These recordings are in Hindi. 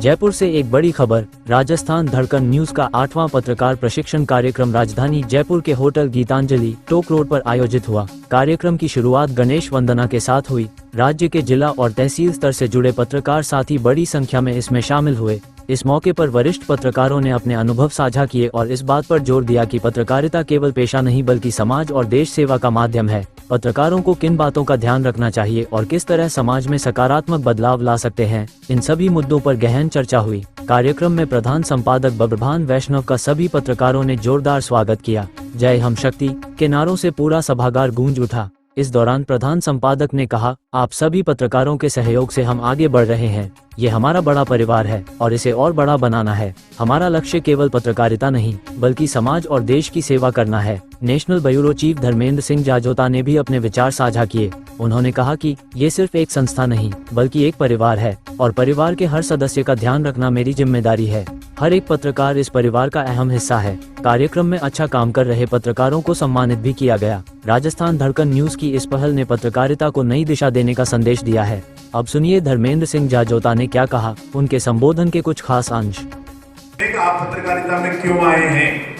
जयपुर से एक बड़ी खबर। राजस्थान धड़कन न्यूज का 8वां पत्रकार प्रशिक्षण कार्यक्रम राजधानी जयपुर के होटल गीतांजलि टोक रोड पर आयोजित हुआ। कार्यक्रम की शुरुआत गणेश वंदना के साथ हुई। राज्य के जिला और तहसील स्तर से जुड़े पत्रकार साथी बड़ी संख्या में इसमें शामिल हुए। इस मौके पर वरिष्ठ पत्रकारों ने अपने अनुभव साझा किए और इस बात पर जोर दिया कि पत्रकारिता केवल पेशा नहीं बल्कि समाज और देश सेवा का माध्यम है। पत्रकारों को किन बातों का ध्यान रखना चाहिए और किस तरह समाज में सकारात्मक बदलाव ला सकते हैं, इन सभी मुद्दों पर गहन चर्चा हुई। कार्यक्रम में प्रधान संपादक बब्रभान वैष्णव का सभी पत्रकारों ने जोरदार स्वागत किया। जय हम शक्ति के नारों से पूरा सभागार गूंज उठा। इस दौरान प्रधान संपादक ने कहा, आप सभी पत्रकारों के सहयोग से हम आगे बढ़ रहे हैं। ये हमारा बड़ा परिवार है और इसे और बड़ा बनाना है। हमारा लक्ष्य केवल पत्रकारिता नहीं बल्कि समाज और देश की सेवा करना है। National bureau chief Dharmendra Singh Jajota ने भी अपने विचार साझा किए। उन्होंने कहा कि ये सिर्फ एक संस्था नहीं बल्कि एक परिवार है और परिवार के हर सदस्य का ध्यान रखना मेरी जिम्मेदारी है। हर एक पत्रकार इस परिवार का अहम हिस्सा है। कार्यक्रम में अच्छा काम कर रहे पत्रकारों को सम्मानित भी किया गया। राजस्थान धड़कन न्यूज की इस पहल ने पत्रकारिता को नई दिशा देने का संदेश दिया है। अब सुनिए धर्मेंद्र सिंह जाजोता ने क्या कहा, उनके संबोधन के कुछ खास अंश। आप पत्रकारिता में क्यों आए हैं?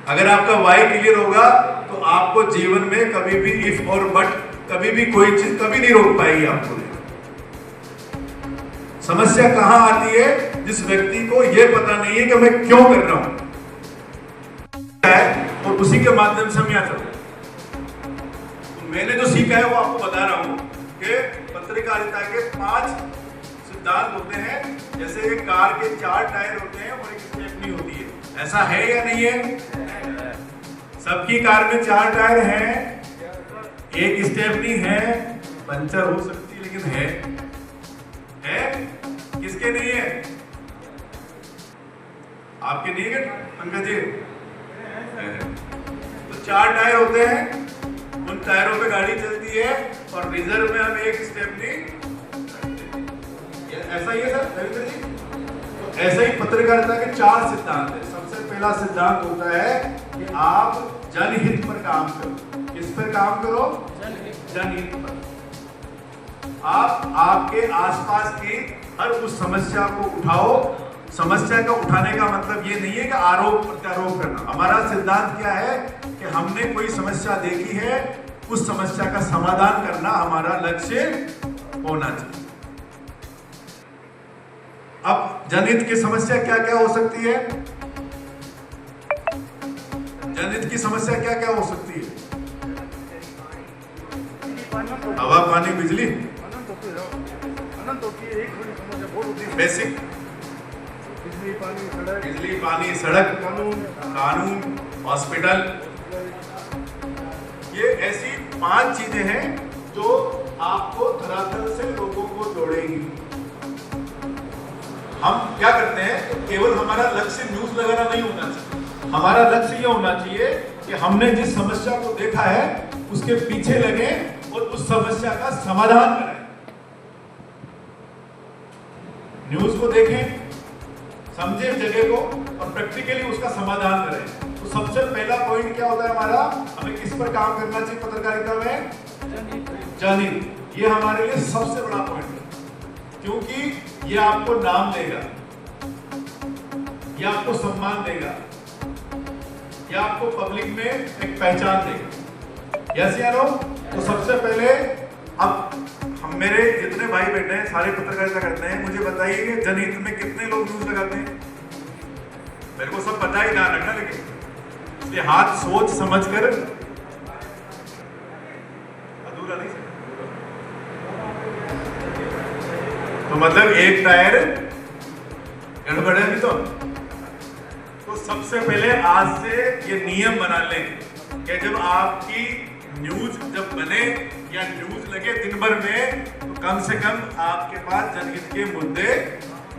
अगर आपका वाई क्लियर होगा तो आपको जीवन में कभी भी इफ और बट कभी भी कोई चीज कभी नहीं रोक पाएगी आपको। समस्या कहां आती है? जिस व्यक्ति को यह पता नहीं है कि मैं क्यों कर रहा हूं और उसी के माध्यम से हम यहां चल रहे हैं। तो मैंने जो सीखा है वो आपको बता रहा हूं कि पत्रकारिता के 5 सिद्धांत होते हैं। जैसे एक कार के 4 टायर होते हैं और एक स्टेपनी होती है। ऐसा है या नहीं है? सबकी कार में 4 टायर हैं, एक स्टेपनी है, पंचर हो सकती है लेकिन है किसके नहीं है? आपके नहीं है पंकज जी? तो 4 टायर होते हैं, उन टायरों पे गाड़ी चलती है और रिजर्व में हम एक स्टेपनी। ऐसा ही है सर रविंद्र जी? तो ऐसा ही पत्रकारिता के 4 सिद्धांत है। सबसे पहला सिद्धांत होता है कि आप जनहित पर काम करो। किस पर काम करो? जनहित पर। आप आपके आसपास की हर उस समस्या को उठाओ। समस्या का उठाने का मतलब ये नहीं है कि आरोप प्रत्यारोप करना। हमारा सिद्धांत क्या है कि हमने कोई समस्या देखी है, उस समस्या का समाधान करना हमारा लक्ष्य होना चाहिए। अब जनहित की समस्या क्या क्या हो सकती है? जनहित की समस्या क्या क्या हो सकती है? हवा, पानी, बिजली, बेसिक बिजली, पानी, सड़क, कानून, हॉस्पिटल। ये ऐसी 5 चीजें हैं जो आपको धरातल से लोगों को जोड़ेंगी। हम क्या करते हैं? केवल हमारा लक्ष्य न्यूज लगाना नहीं होना चाहिए। हमारा लक्ष्य यह होना चाहिए कि हमने जिस समस्या को देखा है उसके पीछे लगे और उस समस्या का समाधान करें। न्यूज को देखें, समझें जगह को और प्रैक्टिकली उसका समाधान करें। तो सबसे पहला पॉइंट क्या होता है हमारा? हमें किस पर काम करना चाहिए पत्रकारिता में? जनहित। ये हमारे लिए सबसे बड़ा पॉइंट है क्योंकि ये आपको नाम देगा, ये आपको सम्मान देगा, ये आपको पब्लिक में एक पहचान देगा। यस या नो? तो सबसे पहले अब हम मेरे जितने भाई बैठे हैं सारे पत्रकारिता करते हैं, मुझे बताइए कि जनहित में कितने लोग न्यूज लगाते हैं? मेरे को सब पता ही ना रखना, लेकिन इसलिए हाथ सोच समझ कर अधूरा नहीं सकता। तो मतलब एक टायर गड़बड़ है भी तो सबसे पहले आज से ये नियम बना लें कि जब आपकी न्यूज जब बने या न्यूज लगे दिन भर में तो कम से कम आपके पास जनहित के मुद्दे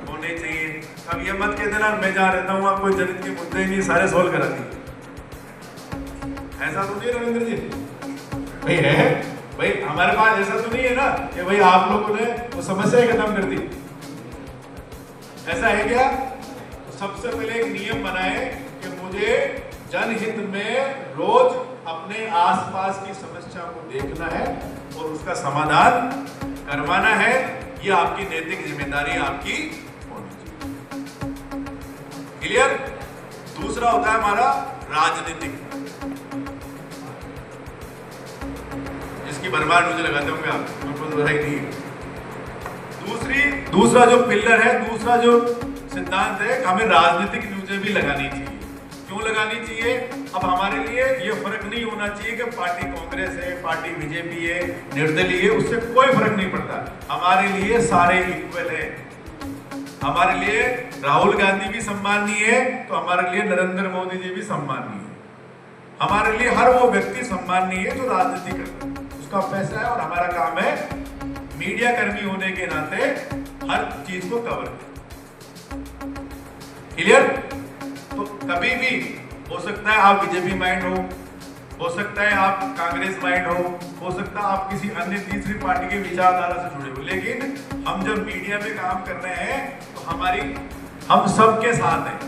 होने चाहिए। अब ये मत कह देना मैं जहां रहता हूं आपको जनहित के मुद्दे नहीं सारे सोल्व करा दिए। ऐसा तो नहीं रविंद्र जी? भाई है भाई, हमारे पास ऐसा तो नहीं है ना कि भाई आप लोगों ने वो समस्या खत्म कर दी। ऐसा है क्या? तो सबसे पहले एक नियम बनाए कि मुझे जनहित में रोज अपने आसपास की समस्या को देखना है और उसका समाधान करवाना है। ये आपकी नैतिक जिम्मेदारी आपकी होनी चाहिए। क्लियर? दूसरा होता है हमारा राजनीतिक, इसकी बर्बाद मुझे लगाते होंगे आप, तो नहीं। दूसरा जो पिलर है, दूसरा जो सिद्धांत है, हमें राजनीतिक न्यूज़ें भी लगानी चाहिए। क्यों लगानी चाहिए? अब हमारे लिए ये फर्क नहीं होना चाहिए कि पार्टी कांग्रेस है, पार्टी बीजेपी है, निर्दलीय है, उससे कोई फर्क नहीं पड़ता। हमारे लिए सारे इक्वल है। हमारे लिए राहुल गांधी भी सम्मानीय है, तो हमारे लिए नरेंद्र मोदी जी भी सम्मानीय है। हमारे लिए हर वो व्यक्ति सम्मानीय है जो राजनीति करता है, उसका पैसा है, और हमारा काम है मीडिया कर्मी होने के नाते हर चीज को कवर करें। क्लियर? तो कभी भी हो सकता है आप बीजेपी माइंड हो सकता है आप कांग्रेस माइंड हो सकता है आप किसी अन्य तीसरी पार्टी के विचारधारा से जुड़े हो, लेकिन हम जब मीडिया में काम कर रहे हैं तो हम सबके साथ हैं।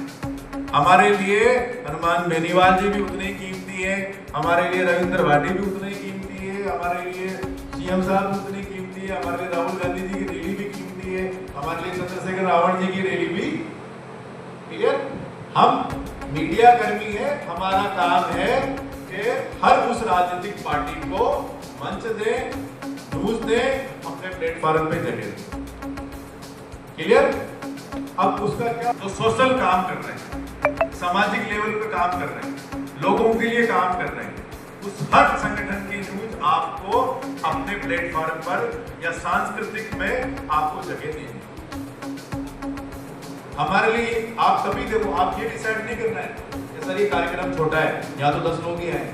हमारे लिए हनुमान बेनीवाल जी भी उतने ही कीमती है, हमारे लिए रविंद्र भाटी भी उतने ही कीमती है, हमारे लिए सीएम साहब भी उतनी कीमती है, हमारे लिए राहुल गांधी जी की रैली भी कीमती है, हमारे लिए चंद्रशेखर रावण जी की रैली भी। क्लियर? हम मीडिया कर्मी है, हमारा काम है कि हर उस राजनीतिक पार्टी को मंच दें, न्यूज दें, अपने प्लेटफॉर्म पे जगह दें। क्लियर? अब उसका क्या, तो सोशल काम कर रहे हैं, सामाजिक लेवल पे काम कर रहे हैं, लोगों के लिए काम कर रहे हैं, उस हर संगठन की न्यूज आपको अपने प्लेटफॉर्म पर या सांस्कृतिक में आपको जगह देनी है। हमारे लिए आप कभी देखो, आप ये डिसाइड नहीं करना है कि सर ये कार्यक्रम छोटा है, यहाँ तो 10 लोग ही हैं,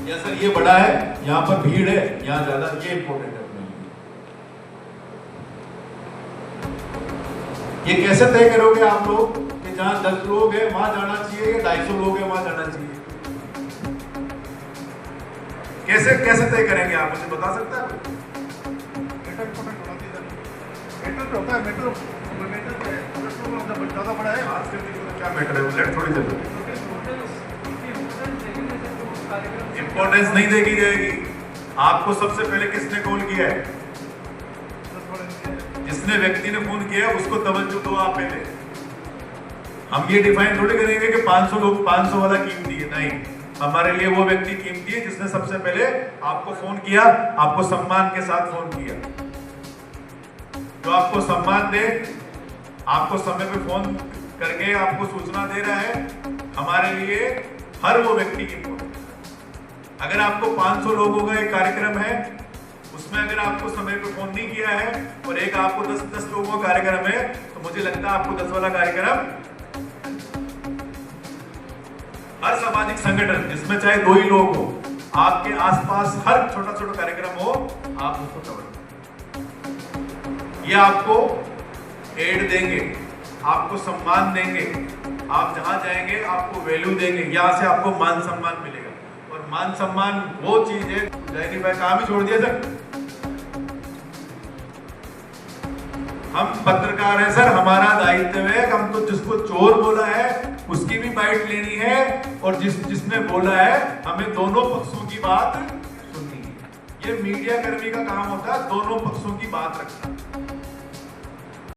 या सर ये बड़ा है, यहाँ पर भीड़ है, यहाँ ज्यादा, ये इंपॉर्टेंट है। ये कैसे तय करोगे आप लोग कि जहां 10 लोग हैं वहां जाना चाहिए या 250 लोग हैं वहां जाना चाहिए? कैसे तय करेंगे आप, मुझे बता सकते हैं? मेट्रो ज्यादा बड़ा है, आज के दिन क्या मैटर है, लेट थोड़ी देर इंपॉर्टेंस नहीं देगी जाएगी। आपको सबसे पहले किसने कॉल किया है? जिसने व्यक्ति ने फोन किया उसको तवज्जो दो आप पहले। हम ये डिफाइन थोड़ी करेंगे कि 500 लोग 500 वाला कीमती है, नहीं। हमारे लिए वो व्यक्ति कीमती है जिसने सबसे पहले आपको फोन किया, आपको सम्मान के साथ फोन किया, जो आपको सम्मान दे, आपको समय पे फोन करके आपको सूचना दे रहा है। हमारे लिए हर वो व्यक्ति इंपॉर्टेंट है। अगर आपको 500 लोगों का एक कार्यक्रम है, उसमें अगर आपको समय पे फोन नहीं किया है और एक आपको 10 लोगों का कार्यक्रम है, तो मुझे लगता है आपको 10 वाला कार्यक्रम, हर सामाजिक संगठन जिसमें चाहे 2 ही लोग हो, आपके आसपास हर छोटा कार्यक्रम हो, आप उसको कवर करें। ये आपको एड देंगे, आपको सम्मान देंगे, आप जहां जाएंगे आपको वैल्यू देंगे, यहां से आपको मान सम्मान मिलेगा। और मान सम्मान वो चीज है, जैनी भाई काम ही छोड़ दिया सर, हम पत्रकार हैं सर, हमारा दायित्व है, हम तो जिसको चोर बोला है उसकी भी बाइट लेनी है, और जिसने बोला है हमें दोनों पक्षों की बात सुननी है। ये मीडिया कर्मी का काम होता है, दोनों पक्षों की बात रखना।